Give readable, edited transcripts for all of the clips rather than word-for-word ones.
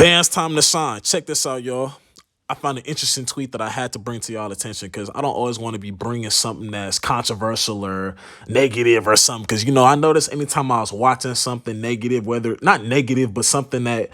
Band's time to shine. Check this out, y'all. I found an interesting tweet that I had to bring to y'all attention because I don't always want to be bringing something that's controversial or negative or something. Because, I noticed anytime I was watching something negative, whether not negative, but something that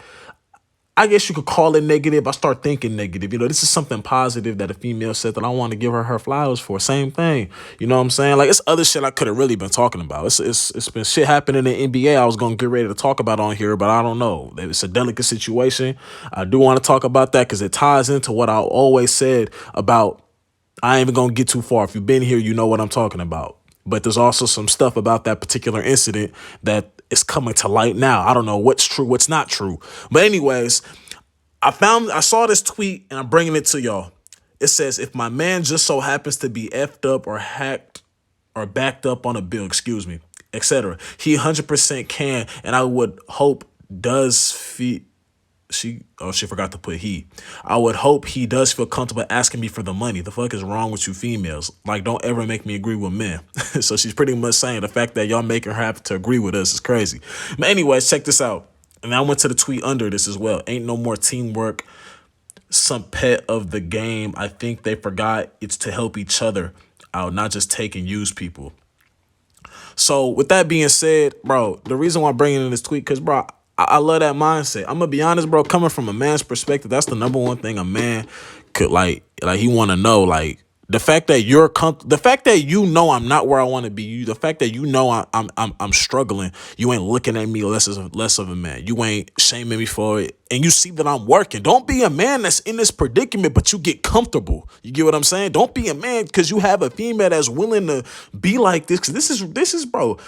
I guess you could call it negative, I start thinking negative. This is something positive that a female said that I want to give her flowers for. Same thing. You know what I'm saying? Like, it's other shit I could have really been talking about. It's been shit happening in the NBA I was going to get ready to talk about on here, but I don't know. It's a delicate situation. I do want to talk about that because it ties into what I always said about, I ain't even going to get too far. If you've been here, you know what I'm talking about. But there's also some stuff about that particular incident that is coming to light now. I don't know what's true, what's not true. But anyways, I saw this tweet and I'm bringing it to y'all. It says, if my man just so happens to be effed up or hacked or backed up on a bill, etc., he 100% can, and I would hope does she forgot to put he. I would hope he does feel comfortable asking me for the money. The fuck is wrong with you females? Like, don't ever make me agree with men. So she's pretty much saying the fact that y'all making her have to agree with us is crazy. But anyways, check this out. And I went to the tweet under this as well. Ain't no more teamwork. Some pet of the game. I think they forgot it's to help each other out, not just take and use people. So with that being said, bro, the reason why I'm bringing in this tweet, because, bro, I love that mindset. I'm gonna be honest, bro. Coming from a man's perspective, that's the number one thing a man could like he want to know. Like, the fact that the fact that I'm not where I want to be. The fact that I'm struggling. You ain't looking at me less of a man. You ain't shaming me for it, and you see that I'm working. Don't be a man that's in this predicament, but you get comfortable. You get what I'm saying? Don't be a man because you have a female that's willing to be like this. Cause this is, bro.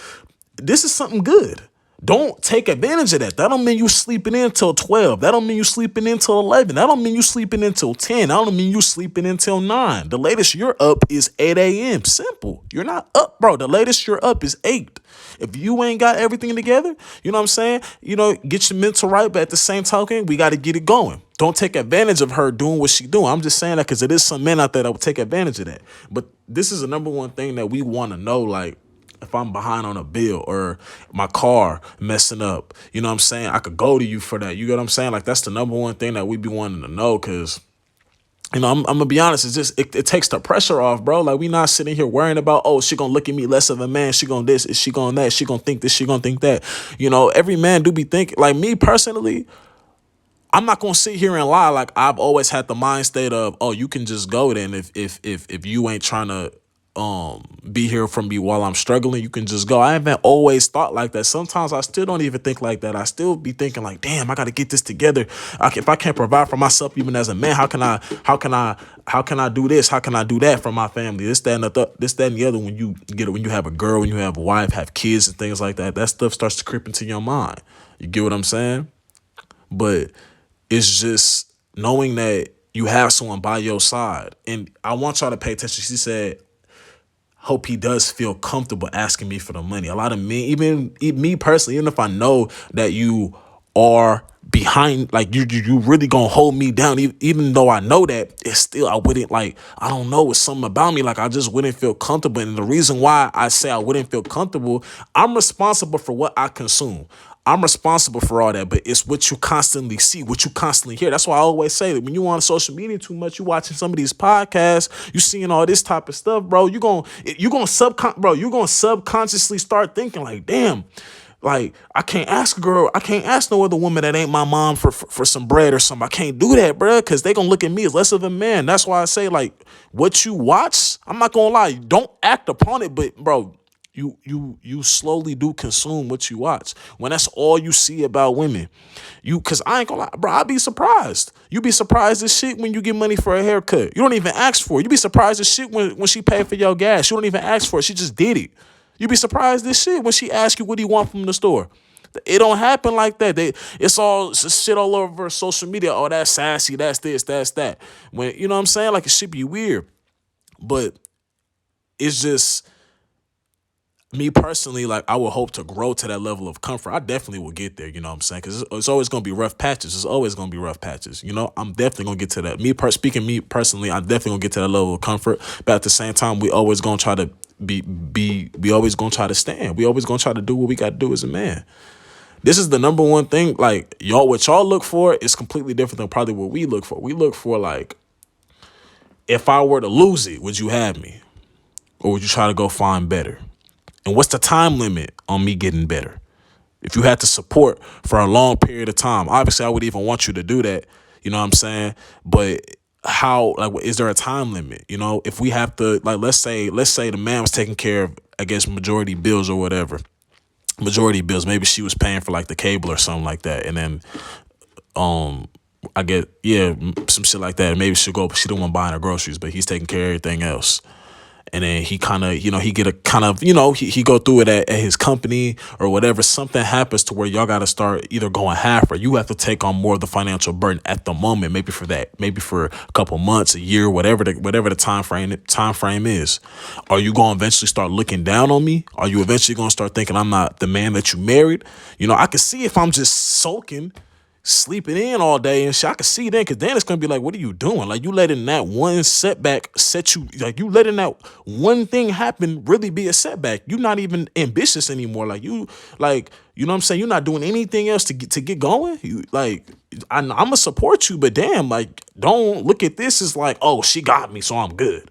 This is something good. Don't take advantage of that. That don't mean you sleeping in till 12. That don't mean you sleeping in till 11. That don't mean you sleeping in till 10. That don't mean you sleeping in till 9. The latest you're up is 8 a.m. Simple. You're not up, bro. The latest you're up is 8. If you ain't got everything together, you know what I'm saying? Get your mental right, but at the same token, we got to get it going. Don't take advantage of her doing what she doing. I'm just saying that because it is some men out there that will take advantage of that. But this is the number one thing that we want to know, like, if I'm behind on a bill or my car messing up, you know what I'm saying? I could go to you for that. You get what I'm saying? Like, that's the number one thing that we be wanting to know because, I'm going to be honest, it's just, it takes the pressure off, bro. Like, we not sitting here worrying about, oh, she going to look at me less of a man. She going to this, is she going that, she going to think this, she going to think that. Every man do be thinking, like me personally, I'm not gonna sit here and lie. Like, I've always had the mind state of, oh, you can just go then if you ain't trying to be here for me while I'm struggling, you can just go. I haven't always thought like that. Sometimes I still don't even think like that. I still be thinking like, damn, I got to get this together. If I can't provide for myself even as a man, how can I do this? How can I do that for my family? This, that, and the other. When you have a girl, when you have a wife, have kids and things like that, that stuff starts to creep into your mind. You get what I'm saying? But it's just knowing that you have someone by your side. And I want y'all to pay attention. She said, hope he does feel comfortable asking me for the money. A lot of men, even me personally, even if I know that you are behind, like you really gonna hold me down, even though I know that, it's still, I wouldn't, like, I don't know, it's something about me, like, I just wouldn't feel comfortable. And the reason why I say I wouldn't feel comfortable, I'm responsible for what I consume. I'm responsible for all that, but it's what you constantly see, what you constantly hear. That's why I always say that when you on social media too much, you watching some of these podcasts, you seeing all this type of stuff, bro. You're gonna subconsciously start thinking like, damn, like, I can't ask no other woman that ain't my mom for some bread or something. I can't do that, bro, because they gonna look at me as less of a man. That's why I say, like, what you watch, I'm not gonna lie, don't act upon it, but, bro, you slowly do consume what you watch. When that's all you see about women, because I ain't gonna lie, bro, I'd be surprised. You be surprised as shit when you get money for a haircut. You don't even ask for it. You be surprised as shit when she paid for your gas. You don't even ask for it. She just did it. You be surprised as shit when she asks you what do you want from the store. It don't happen like that. It's all shit all over social media. Oh, that's sassy. That's this. That's that. When, you know what I'm saying? Like, it should be weird, but it's just, me personally, like, I would hope to grow to that level of comfort. I definitely will get there, you know what I'm saying? Because it's always going to be rough patches. It's always going to be rough patches. I'm definitely going to get to that. Me personally, I'm definitely going to get to that level of comfort. But at the same time, we always going to try to we always going to try to stand. We always going to try to do what we got to do as a man. This is the number one thing. Like y'all, what y'all look for is completely different than probably what we look for. We look for like, if I were to lose it, would you have me? Or would you try to go find better? And what's the time limit on me getting better? If you had to support for a long period of time, obviously I would even want you to do that. You know what I'm saying? But how, like, is there a time limit? You know, if we have to, like, let's say the man was taking care of, I guess, majority bills or whatever. Majority bills. Maybe she was paying for like the cable or something like that. And then I get, yeah, some shit like that. Maybe she don't want buying her groceries, but he's taking care of everything else. And then he kind of, he get a kind of, he go through it at his company or whatever. Something happens to where y'all got to start either going half, or you have to take on more of the financial burden at the moment. Maybe for a couple months, a year, whatever the time frame is. Are you going to eventually start looking down on me? Are you eventually going to start thinking I'm not the man that you married? I can see if I'm just sulking, sleeping in all day and shit, I can see then, because then it's gonna be like, what are you doing? Like, you letting that one setback set you, like, you letting that one thing happen really be a setback. You're not even ambitious anymore. Like, you know what I'm saying? You're not doing anything else to get going. You like, I'm gonna support you, but damn, like, don't look at this as like, oh, she got me, so I'm good.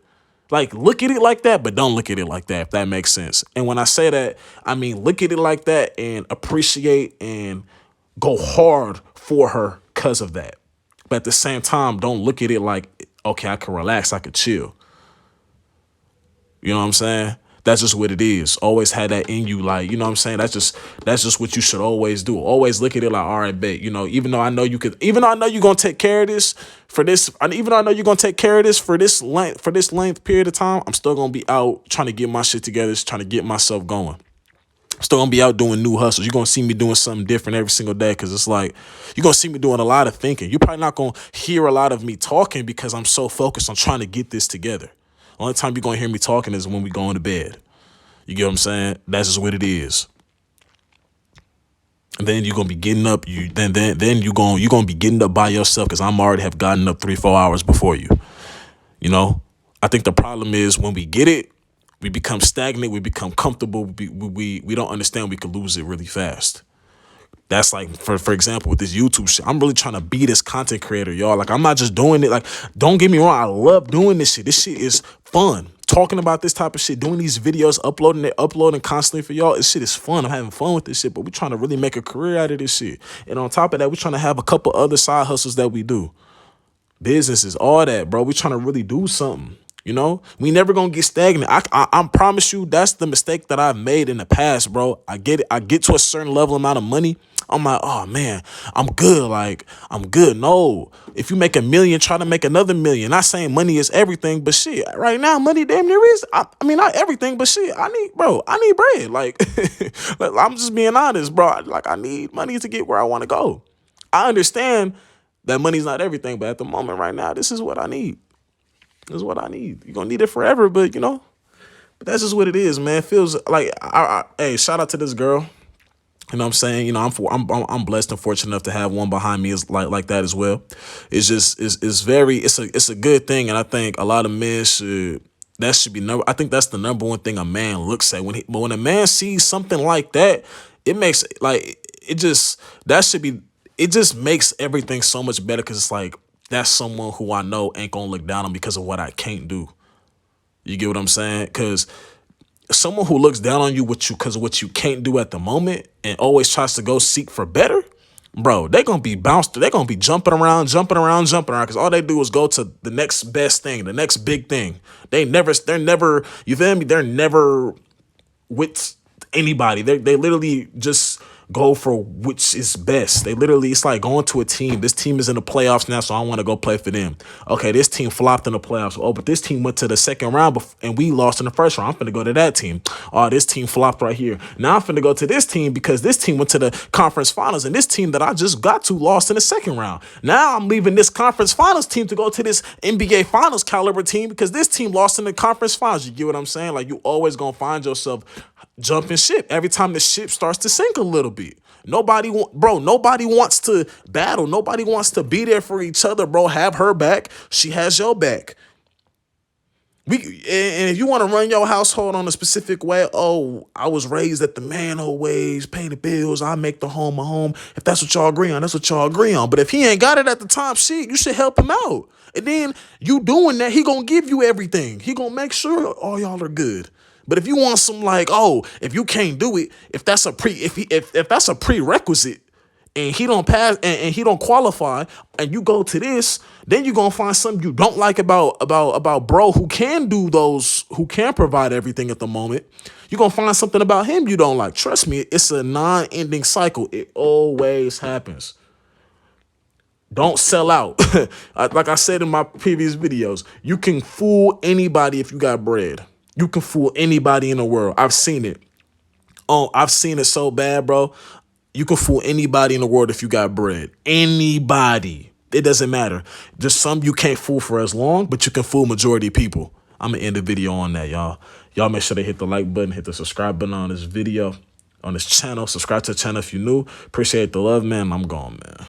Like, look at it like that, but don't look at it like that, if that makes sense. And when I say that, I mean, look at it like that and appreciate and go hard for her because of that. But at the same time, don't look at it like, okay, I can relax, I can chill. You know what I'm saying? That's just what it is. Always had that in you, like, you know what I'm saying? That's just what you should always do. Always look at it like, all right, bet, even though I know you could, even though I know you're gonna take care of this for this, even though I know you're gonna take care of this for this length period of time, I'm still gonna be out trying to get my shit together, just trying to get myself going. Still gonna be out doing new hustles. You're gonna see me doing something different every single day, because it's like, you're gonna see me doing a lot of thinking. You're probably not gonna hear a lot of me talking because I'm so focused on trying to get this together. Only time you're gonna hear me talking is when we going to bed. You get what I'm saying? That's just what it is. And then you're gonna be getting up. You're gonna be getting up by yourself, because I'm already have gotten up 3-4 hours before you. I think the problem is when we get it, we become stagnant, we become comfortable, we don't understand we could lose it really fast. That's like, for example, with this YouTube shit, I'm really trying to be this content creator, y'all. Like, I'm not just doing it. Like, don't get me wrong, I love doing this shit. This shit is fun. Talking about this type of shit, doing these videos, uploading constantly for y'all. This shit is fun. I'm having fun with this shit, but we're trying to really make a career out of this shit. And on top of that, we're trying to have a couple other side hustles that we do. Businesses, all that, bro. We're trying to really do something. We never gonna get stagnant. I promise you, that's the mistake that I've made in the past, bro. I get it. I get to a certain level amount of money, I'm like, oh man, I'm good. Like, I'm good. No, if you make $1 million, try to make another $1 million. Not saying money is everything, but shit, right now money damn near is. I mean, not everything, but shit, I need bread. Like, I'm just being honest, bro. Like, I need money to get where I want to go. I understand that money's not everything, but at the moment right now, this is what I need. This is what I need. You're gonna need it forever, but but that's just what it is, man. It feels like hey, shout out to this girl. You know what I'm saying? I'm blessed and fortunate enough to have one behind me is like that as well. It's just it's a good thing, and I think a lot of men should. That should be I think that's the number one thing a man looks at but when a man sees something like that, it makes it just makes everything so much better, because it's like, that's someone who I know ain't gonna look down on me because of what I can't do. You get what I'm saying? Because someone who looks down on you because of what you can't do at the moment and always tries to go seek for better, bro, they're gonna be bounced. They're gonna be jumping around, because all they do is go to the next best thing, the next big thing. They're never, you feel me? They're never with anybody. They literally just go for which is best. It's like going to a team. This team is in the playoffs now, so I want to go play for them. Okay, this team flopped in the playoffs. Oh, but this team went to the second round and we lost in the first round. I'm finna go to that team. Oh, this team flopped right here. Now I'm finna go to this team because this team went to the conference finals, and this team that I just got to lost in the second round. Now I'm leaving this conference finals team to go to this NBA finals caliber team because this team lost in the conference finals. You get what I'm saying? Like, you always gonna find yourself jumping ship every time the ship starts to sink a little bit. Nobody wants to battle. Nobody wants to be there for each other, bro. Have her back. She has your back. And if you want to run your household on a specific way, oh, I was raised that the man always pay the bills, I make the home a home. If that's what y'all agree on, that's what y'all agree on. But if he ain't got it at the time, shit, you should help him out. And then you doing that, he gonna give you everything. He gonna make sure all y'all are good. But if you want some like, oh, if you can't do it, if that's a if that's a prerequisite, and he don't pass and he don't qualify, and you go to this, then you're gonna find something you don't like about bro who can do those, who can provide everything at the moment. You're gonna find something about him you don't like. Trust me, it's a non-ending cycle. It always happens. Don't sell out. Like I said in my previous videos, you can fool anybody if you got bread. You can fool anybody in the world. I've seen it. Oh, I've seen it so bad, bro. You can fool anybody in the world if you got bread. Anybody. It doesn't matter. Just some you can't fool for as long, but you can fool majority of people. I'm going to end the video on that, y'all. Y'all make sure to hit the like button, hit the subscribe button on this video, on this channel. Subscribe to the channel if you're new. Appreciate the love, man. I'm gone, man.